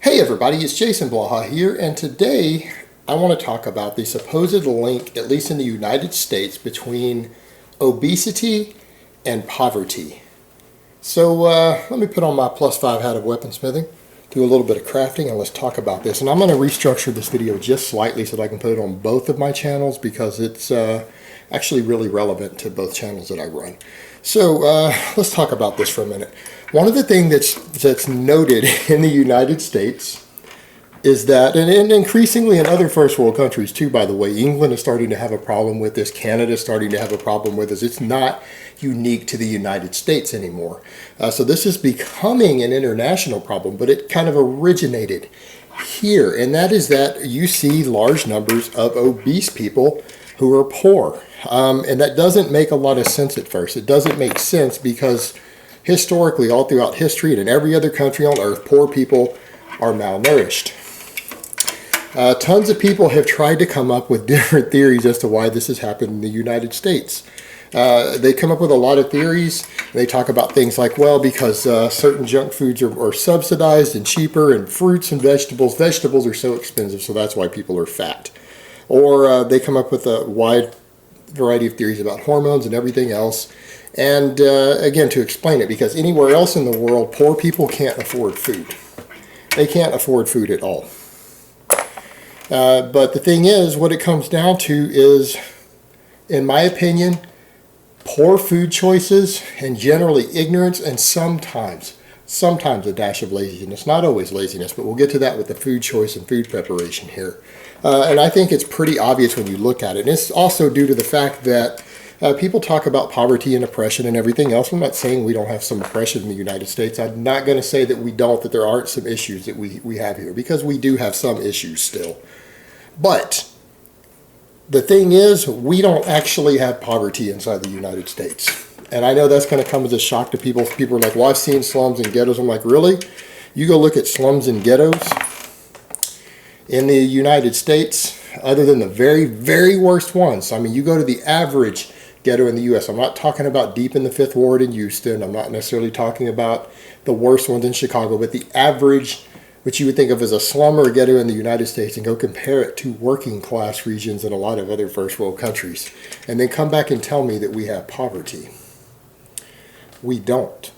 Hey everybody, it's Jason Blaha here, and today I want to talk about the supposed link, at least in the United States, between obesity and poverty. So let me put on my +5 hat of weaponsmithing, do a little bit of crafting, and let's talk about this. And I'm going to restructure this video just slightly so that I can put it on both of my channels because it's actually really relevant to both channels that I run. So let's talk about this for a minute. One of the things that's noted in the United States is that, and increasingly in other first world countries too, by the way, England is starting to have a problem with this, Canada is starting to have a problem with this. It's not unique to the United States anymore. So this is becoming an international problem, but it kind of originated here, and that is that you see large numbers of obese people who are poor. And that doesn't make a lot of sense at first. It doesn't make sense because historically, all throughout history and in every other country on earth, poor people are malnourished. Tons of people have tried to come up with different theories as to why this has happened in the United States. They come up with a lot of theories. They talk about things like, well, because certain junk foods are subsidized and cheaper, and fruits and vegetables are so expensive, so that's why people are fat. Or they come up with a wide variety of theories about hormones and everything else. And again, to explain it, because anywhere else in the world, poor people can't afford food. They can't afford food at all. But the thing is, what it comes down to is, in my opinion, poor food choices and generally ignorance, and sometimes a dash of laziness. Not always laziness, but we'll get to that with the food choice and food preparation here. And I think it's pretty obvious when you look at it. And it's also due to the fact that people talk about poverty and oppression and everything else. I'm not saying we don't have some oppression in the United States. I'm not going to say that we don't, that there aren't some issues that we have here, because we do have some issues still. But the thing is, we don't actually have poverty inside the United States. And I know that's going to come as a shock to people. People are like, well, I've seen slums and ghettos. I'm like, really? You go look at slums and ghettos in the United States, other than the very, very worst ones. I mean, you go to the average ghetto in the U.S. I'm not talking about deep in the Fifth Ward in Houston. I'm not necessarily talking about the worst ones in Chicago, but the average, which you would think of as a slum or a ghetto in the United States, and go compare it to working class regions in a lot of other first world countries, and then come back and tell me that we have poverty. We don't.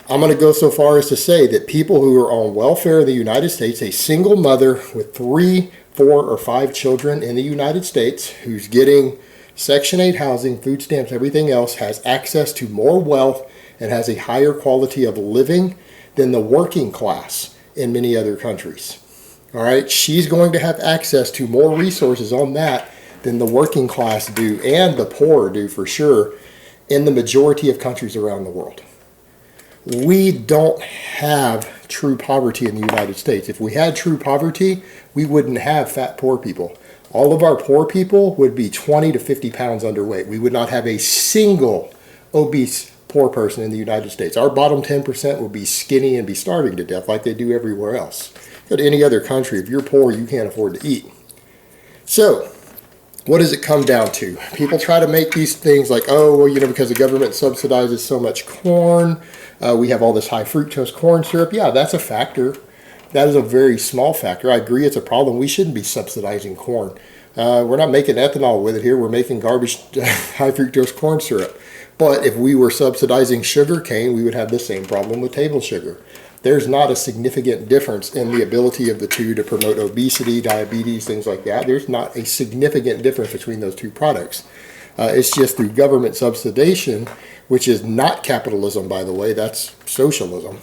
I'm going to go so far as to say that people who are on welfare in the United States, a single mother with 3, 4, or 5 children in the United States who's getting Section 8 housing, food stamps, everything else, has access to more wealth and has a higher quality of living than the working class in many other countries. All right, she's going to have access to more resources on that than the working class do, and the poor do for sure, in the majority of countries around the world. We don't have true poverty in the United States. If we had true poverty, we wouldn't have fat poor people. All of our poor people would be 20 to 50 pounds underweight. We would not have a single obese poor person in the United States. Our bottom 10% would be skinny and be starving to death like they do everywhere else. Go to any other country, if you're poor, you can't afford to eat. So, what does it come down to? People try to make these things like, oh, well, because the government subsidizes so much corn, we have all this high fructose corn syrup. Yeah, that's a factor. That is a very small factor. I agree it's a problem. We shouldn't be subsidizing corn. We're not making ethanol with it here. We're making garbage high fructose corn syrup. But if we were subsidizing sugar cane, we would have the same problem with table sugar. There's not a significant difference in the ability of the two to promote obesity, diabetes, things like that. There's not a significant difference between those two products. It's just through government subsidization, which is not capitalism, by the way. That's socialism.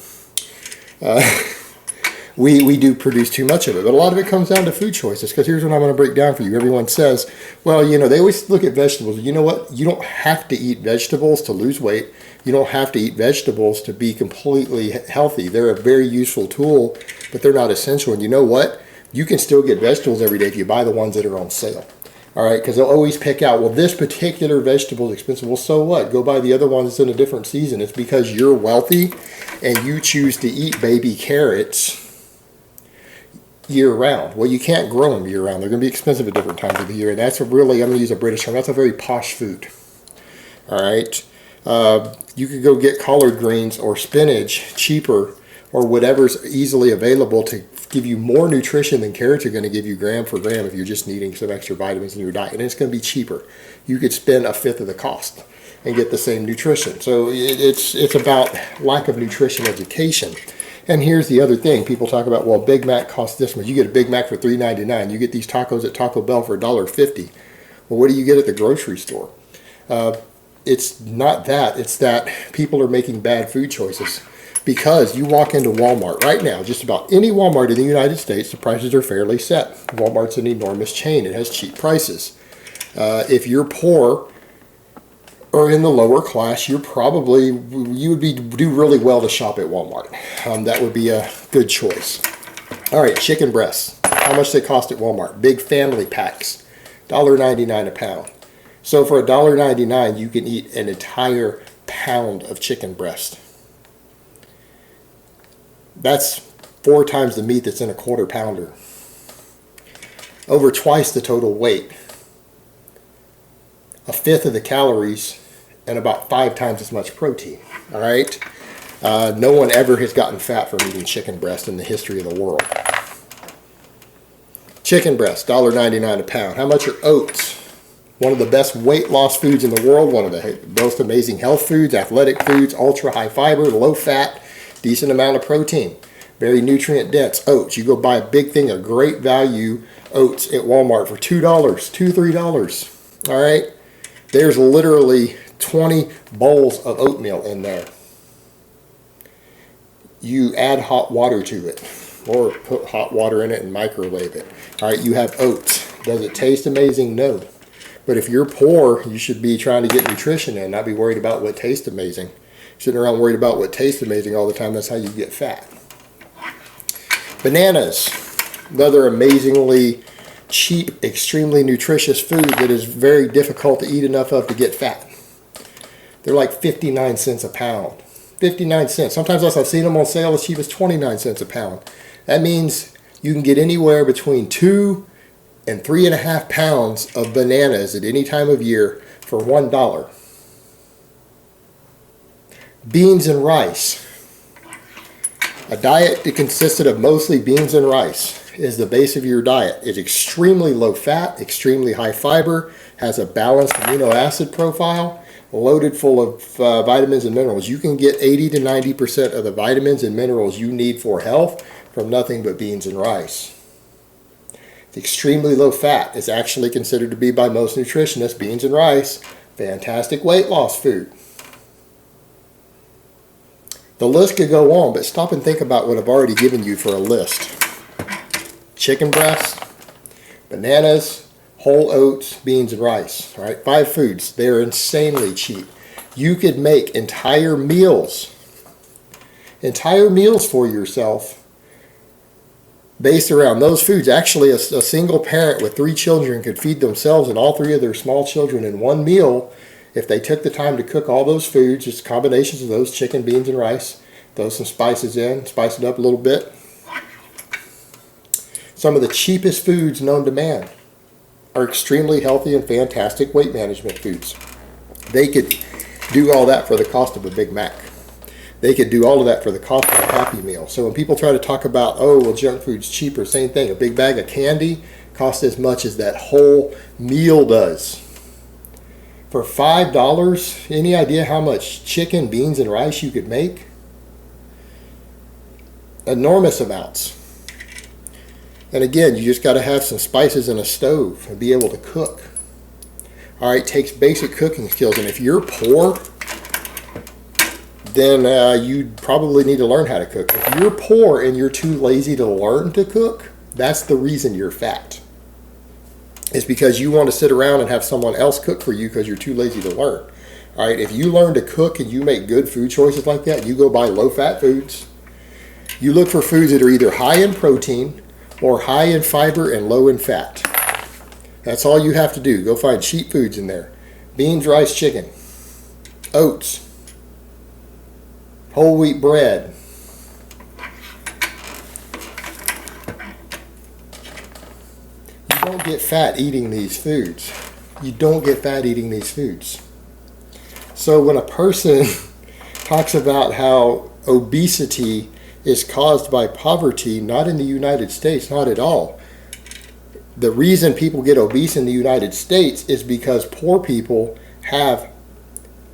We do produce too much of it. But a lot of it comes down to food choices, because here's what I'm going to break down for you. Everyone says, well, they always look at vegetables. You know what? You don't have to eat vegetables to lose weight. You don't have to eat vegetables to be completely healthy. They're a very useful tool, but they're not essential. And you know what? You can still get vegetables every day if you buy the ones that are on sale. All right, because they'll always pick out, well, this particular vegetable is expensive. Well, so what? Go buy the other one that's in a different season. It's because you're wealthy and you choose to eat baby carrots year-round. Well, you can't grow them year-round. They're going to be expensive at different times of the year, and that's I'm going to use a British term, that's a very posh food. All right? You could go get collard greens or spinach cheaper, or whatever's easily available to give you more nutrition than carrots are going to give you gram for gram if you're just needing some extra vitamins in your diet. And it's going to be cheaper. You could spend 1/5 of the cost and get the same nutrition. So it's about lack of nutrition education. And here's the other thing. People talk about, well, Big Mac costs this much. You get a Big Mac for $3.99. You get these tacos at Taco Bell for $1.50. Well, what do you get at the grocery store? It's not that. It's that people are making bad food choices. Because you walk into Walmart right now, just about any Walmart in the United States, the prices are fairly set. Walmart's an enormous chain. It has cheap prices. If you're poor or in the lower class, you would do really well to shop at Walmart. That would be a good choice. All right, chicken breasts. How much they cost at Walmart? Big family packs, $1.99 a pound. So for $1.99, you can eat an entire pound of chicken breast. That's 4 times the meat that's in a 1/4 pounder. Over twice the total weight. 1/5 of the calories and about 5 times as much protein. All right? No one ever has gotten fat from eating chicken breast in the history of the world. Chicken breast, $1.99 a pound. How much are oats? One of the best weight loss foods in the world. One of the most amazing health foods, athletic foods, ultra high fiber, low fat. Decent amount of protein, very nutrient dense. Oats, you go buy a big thing of great value oats at Walmart for $2, $2, $3. All right, there's literally 20 bowls of oatmeal in there. You add hot water to it, or put hot water in it and microwave it. All right, you have oats. Does it taste amazing? No. But if you're poor, you should be trying to get nutrition in, not be worried about what tastes amazing. Sitting around worried about what tastes amazing all the time, that's how you get fat. Bananas, another amazingly cheap, extremely nutritious food that is very difficult to eat enough of to get fat. They're like 59 cents a pound. 59 cents. Sometimes I've seen them on sale as cheap as 29 cents a pound. That means you can get anywhere between 2 and 3.5 pounds of bananas at any time of year for $1. Beans and rice. A diet that consisted of mostly beans and rice is the base of your diet. It's extremely low fat, extremely high fiber, has a balanced amino acid profile, loaded full of vitamins and minerals. You can get 80 to 90% of the vitamins and minerals you need for health from nothing but beans and rice. It's extremely low fat. It's actually considered to be by most nutritionists, beans and rice, fantastic weight loss food. The list could go on, but stop and think about what I've already given you for a list. Chicken breast, bananas, whole oats, beans, and rice. All right, 5 foods. They're insanely cheap. You could make entire meals for yourself based around those foods. Actually, a single parent with 3 children could feed themselves and all 3 of their small children in one meal if they took the time to cook all those foods, just combinations of those, chicken, beans, and rice. Throw some spices in, spice it up a little bit. Some of the cheapest foods known to man are extremely healthy and fantastic weight management foods. They could do all that for the cost of a Big Mac. They could do all of that for the cost of a Happy Meal. So when people try to talk about, oh, well, junk food's cheaper, same thing. A big bag of candy costs as much as that whole meal does. For $5, any idea how much chicken, beans, and rice you could make? Enormous amounts. And again, you just got to have some spices in a stove and be able to cook. All right, takes basic cooking skills. And if you're poor, then you probably need to learn how to cook. If you're poor and you're too lazy to learn to cook, that's the reason you're fat. It's because you want to sit around and have someone else cook for you because you're too lazy to learn. All right, if you learn to cook and you make good food choices like that, you go buy low-fat foods. You look for foods that are either high in protein or high in fiber and low in fat. That's all you have to do. Go find cheap foods in there. Beans, rice, chicken, oats, whole wheat bread. You don't get fat eating these foods. You don't get fat eating these foods. So when a person talks about how obesity is caused by poverty, not in the United States, not at all. The reason people get obese in the United States is because poor people have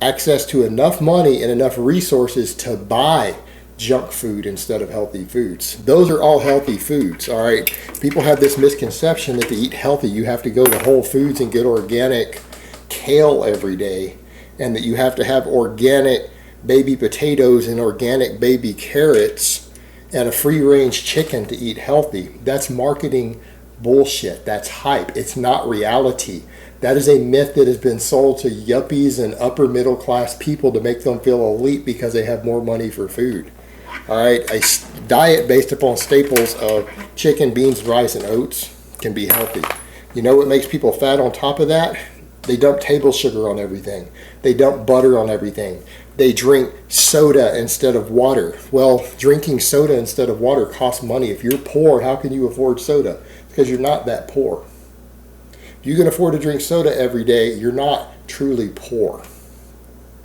access to enough money and enough resources to buy junk food instead of healthy foods. Those are all healthy foods, all right? People have this misconception that to eat healthy, you have to go to Whole Foods and get organic kale every day, and that you have to have organic baby potatoes and organic baby carrots and a free-range chicken to eat healthy. That's marketing bullshit. That's hype. It's not reality. That is a myth that has been sold to yuppies and upper middle class people to make them feel elite because they have more money for food. All right, a diet based upon staples of chicken, beans, rice, and oats can be healthy. You know what makes people fat on top of that? They dump table sugar on everything. They dump butter on everything. They drink soda instead of water. Well, drinking soda instead of water costs money. If you're poor, how can you afford soda? Because you're not that poor. If you can afford to drink soda every day, you're not truly poor.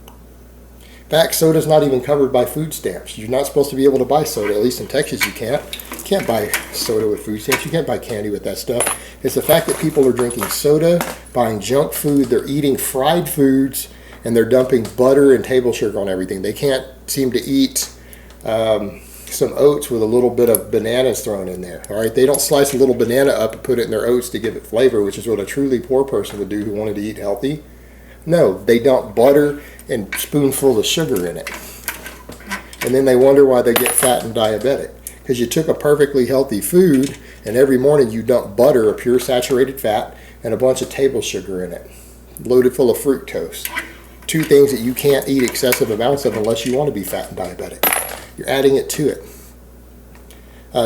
In fact, soda's not even covered by food stamps. You're not supposed to be able to buy soda. At least in Texas you can't. You can't buy soda with food stamps. You can't buy candy with that stuff. It's the fact that people are drinking soda, buying junk food, they're eating fried foods, and they're dumping butter and table sugar on everything. They can't seem to eat some oats with a little bit of bananas thrown in there. All right, they don't slice a little banana up and put it in their oats to give it flavor, which is what a truly poor person would do who wanted to eat healthy. No, they dump butter and spoonfuls of sugar in it. And then they wonder why they get fat and diabetic. Because you took a perfectly healthy food and every morning you dump butter, a pure saturated fat, and a bunch of table sugar in it, loaded full of fructose. Two things that you can't eat excessive amounts of unless you want to be fat and diabetic. You're adding it to it.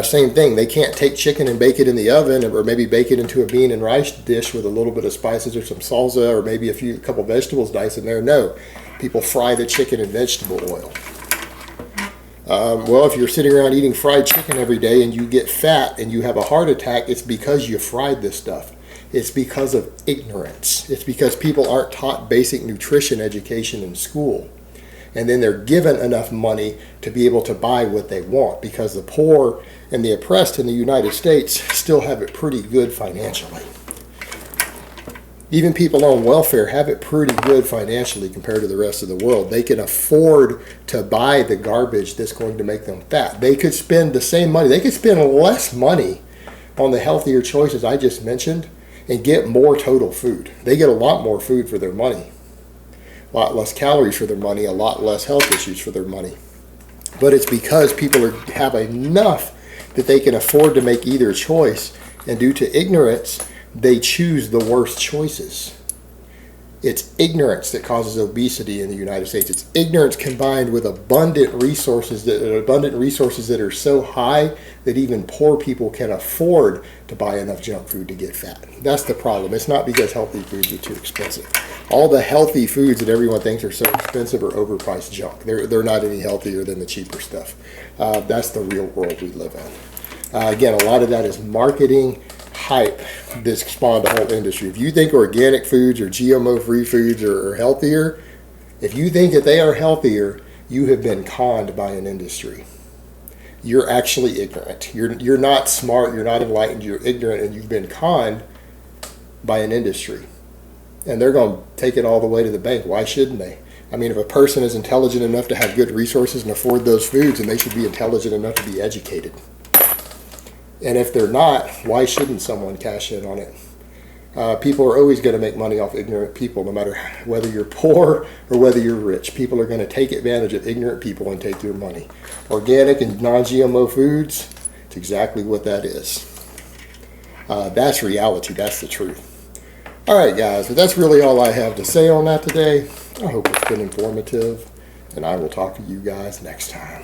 Same thing, they can't take chicken and bake it in the oven, or maybe bake it into a bean and rice dish with a little bit of spices or some salsa, or maybe a couple vegetables diced in there. No, people fry the chicken in vegetable oil. Well, if you're sitting around eating fried chicken every day and you get fat and you have a heart attack, it's because you fried this stuff. It's because of ignorance. It's because people aren't taught basic nutrition education in school. And then they're given enough money to be able to buy what they want, because the poor and the oppressed in the United States still have it pretty good financially. Even people on welfare have it pretty good financially compared to the rest of the world. They can afford to buy the garbage that's going to make them fat. They could spend the same money. They could spend less money on the healthier choices I just mentioned and get more total food. They get a lot more food for their money. A lot less calories for their money, a lot less health issues for their money. But it's because people have enough that they can afford to make either choice, and due to ignorance, they choose the worst choices. It's ignorance that causes obesity in the United States. It's ignorance combined with abundant resources that are so high that even poor people can afford to buy enough junk food to get fat. That's the problem. It's not because healthy foods are too expensive. All the healthy foods that everyone thinks are so expensive are overpriced junk. They're not any healthier than the cheaper stuff. That's the real world we live in. Again, a lot of that is marketing hype that's spawned the whole industry. If you think organic foods or GMO-free foods are healthier, if you think that they are healthier, you have been conned by an industry. You're actually ignorant. You're not smart, you're not enlightened, you're ignorant, and you've been conned by an industry. And they're going to take it all the way to the bank. Why shouldn't they? I mean, if a person is intelligent enough to have good resources and afford those foods, then they should be intelligent enough to be educated. And if they're not, why shouldn't someone cash in on it? People are always going to make money off ignorant people, no matter whether you're poor or whether you're rich. People are going to take advantage of ignorant people and take your money. Organic and non-GMO foods, it's exactly what that is. That's reality. That's the truth. All right, guys, but that's really all I have to say on that today. I hope it's been informative, and I will talk to you guys next time.